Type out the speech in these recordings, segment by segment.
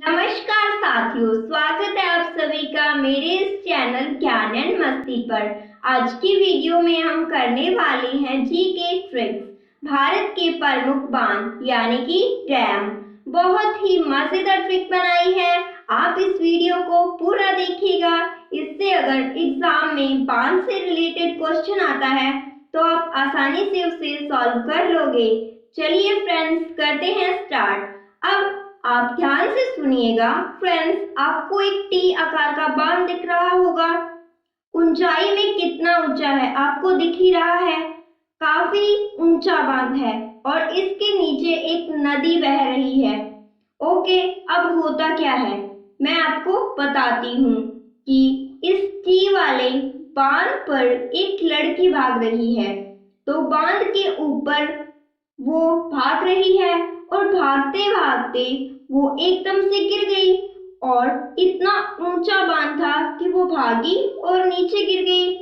नमस्कार साथियों, स्वागत है आप सभी का मेरे इस चैनल ज्ञान एंड मस्ती पर। आज की वीडियो में हम करने वाले हैं जीके ट्रिक्स। भारत के प्रमुख बांध यानी कि डैम। बहुत ही मजेदार ट्रिक बनाई है, आप इस वीडियो को पूरा देखिएगा। इससे अगर एग्जाम में बांध से रिलेटेड क्वेश्चन आता है तो आप आसानी से उसे सॉल्व कर लोगे। चलिए फ्रेंड्स, करते हैं स्टार्ट। अब आप ध्यान से सुनिएगा फ्रेंड्स, आपको एक टी आकार का बांध दिख रहा होगा। ऊंचाई में कितना ऊंचा है आपको दिख ही रहा है, काफी ऊंचा बांध है और इसके नीचे एक नदी बह रही है। ओके, अब होता क्या है मैं आपको बताती हूँ कि इस टी वाले बांध पर एक लड़की भाग रही है। तो बांध के ऊपर वो भाग रही है और भागते भागते वो एकदम से गिर गई और इतना ऊंचा बांध था कि वो भागी और नीचे गिर गई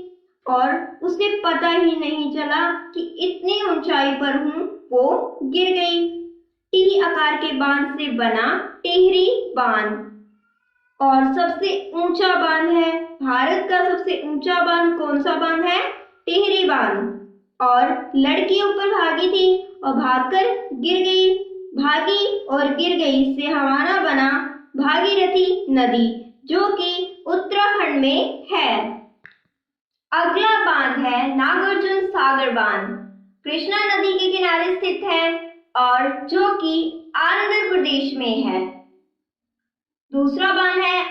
और उसे पता ही नहीं चला कि इतनी ऊंचाई पर हूँ, वो गिर गई। टी आकार के बांध से बना टिहरी बांध और सबसे ऊंचा बांध है। भारत का सबसे ऊंचा बांध कौन सा बांध है? टिहरी बांध। और लड़की ऊपर भागी थी और भागकर गिर गई, भागी और गिर गई से हमारा बना भागीरथी नदी, जो कि उत्तराखंड में है। अगला बांध है नागार्जुन सागर बांध, कृष्णा नदी के किनारे स्थित है और जो कि आंध्र प्रदेश में है। दूसरा बांध है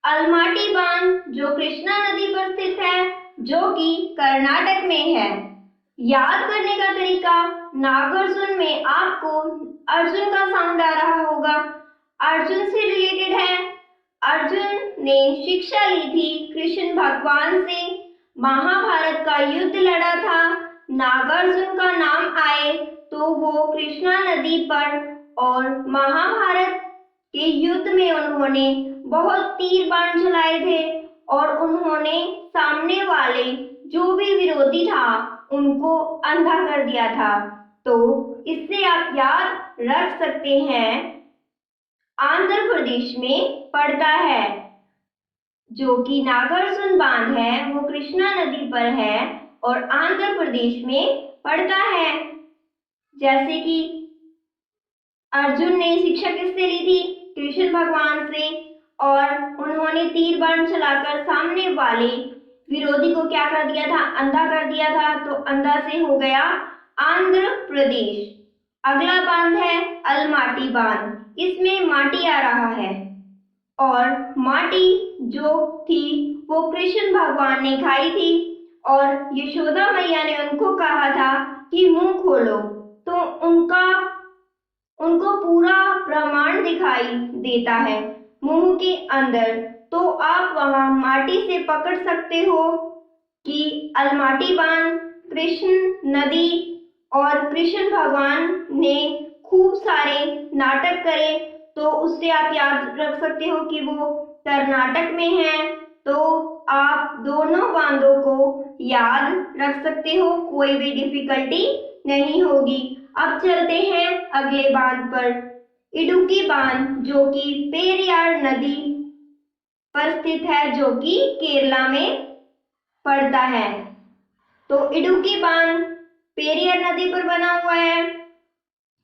अलमाटी बांध, जो कृष्णा नदी पर स्थित है, जो कि कर्नाटक में है। याद करने का तरीका, नागार्जुन में आपको अर्जुन का साउंड आ रहा होगा, अर्जुन से रिलेटेड है। अर्जुन ने शिक्षा ली थी कृष्ण भगवान से, महाभारत का युद्ध लड़ा था। नागार्जुन का नाम आए तो वो कृष्णा नदी पर और महाभारत के युद्ध में उन्होंने बहुत तीर बाण चलाए थे और उन्होंने सामने वाले जो भी विरोधी था उनको अंधा कर दिया था। तो इससे आप याद रख सकते हैं, आंध्र प्रदेश में पड़ता है। जो कि नागार्जुन बांध है वो कृष्णा नदी पर है और आंध्र प्रदेश में पड़ता है। जैसे कि अर्जुन ने शिक्षा किससे ली थी? कृष्ण भगवान से, और उन्होंने तीर बाण चलाकर सामने वाले विरोधी को क्या कर दिया था? अंधा कर दिया था। तो अंधा से हो गया आंध्र प्रदेश। अगला बांध है अलमाटी बांध, इसमें माटी आ रहा है और माटी जो थी वो कृष्ण भगवान ने खाई थी और यशोदा मैया ने उनको कहा था कि मुंह खोलो, तो उनको पूरा ब्रह्मांड दिखाई देता है मुंह के अंदर। तो आप वहां माटी से पकड़ सकते हो कि अलमाटी बांध, कृष्ण नदी, और कृष्ण भगवान ने खूब सारे नाटक करे, तो उससे आप याद रख सकते हो कि वो कर्नाटक में है। तो आप दोनों बांधों को याद रख सकते हो, कोई भी डिफिकल्टी नहीं होगी। अब चलते हैं अगले बांध पर, इडुक्की बांध, जो कि पेरियार नदी पर स्थित है, जो कि केरला में पड़ता है। तो इडुक्की बांध पेरियार नदी पर बना हुआ है,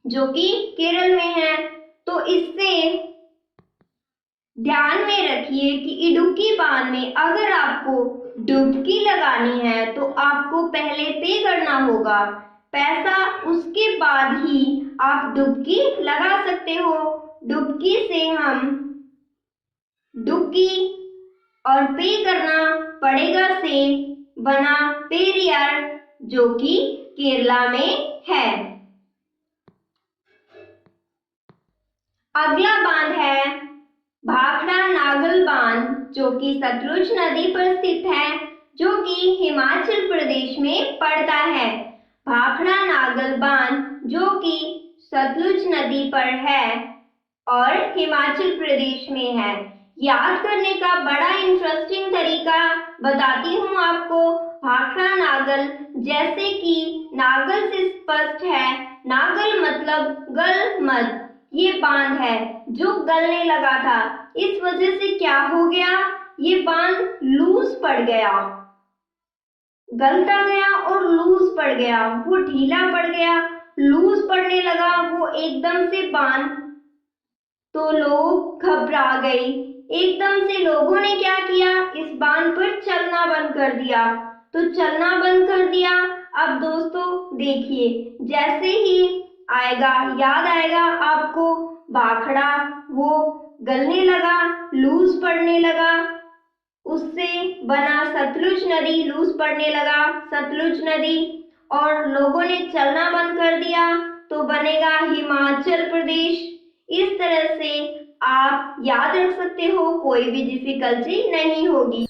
जो कि केरल में है। तो इससे ध्यान में रखिए कि इडुक्की बांध में अगर आपको डुबकी लगानी है तो आपको पहले पे करना होगा पैसा, उसके बाद ही आप डुबकी लगा सकते हो। डुबकी से हम डुबकी और पे करना पड़ेगा से बना पेरियार, जो कि केरला में है। अगला बांध है भाखड़ा नागल बांध, जो कि सतलुज नदी पर स्थित है, जो कि हिमाचल प्रदेश में पड़ता है। भाखड़ा नागल बांध जो कि सतलुज नदी पर है और हिमाचल प्रदेश में है। याद करने का बड़ा इंटरेस्टिंग तरीका बताती हूँ आपको। भाखड़ा नागल, जैसे कि नागल से स्पष्ट है, नागल मतलब गल मत, ये बांध है जो गलने लगा था। इस वजह से क्या हो गया, ये बांध लूज पड़ गया, गलता गया और लूज पड़ गया, वो ढीला पड़ गया, लूज पड़ने लगा वो एकदम से बांध। तो लोग घबरा गए, एकदम से लोगों ने क्या किया, इस बांध पर चलना बंद कर दिया। तो चलना बंद कर दिया। अब दोस्तों देखिए, जैसे ही आएगा, याद आएगा आपको, भाखड़ा वो गलने लगा, लूज पड़ने लगा, उससे बना सतलुज नदी, लूज पड़ने लगा सतलुज नदी, और लोगों ने चलना बंद कर दिया तो बनेगा हिमाचल प्रदेश। इस तरह से आप याद रख सकते हो, कोई भी डिफिकल्टी नहीं होगी।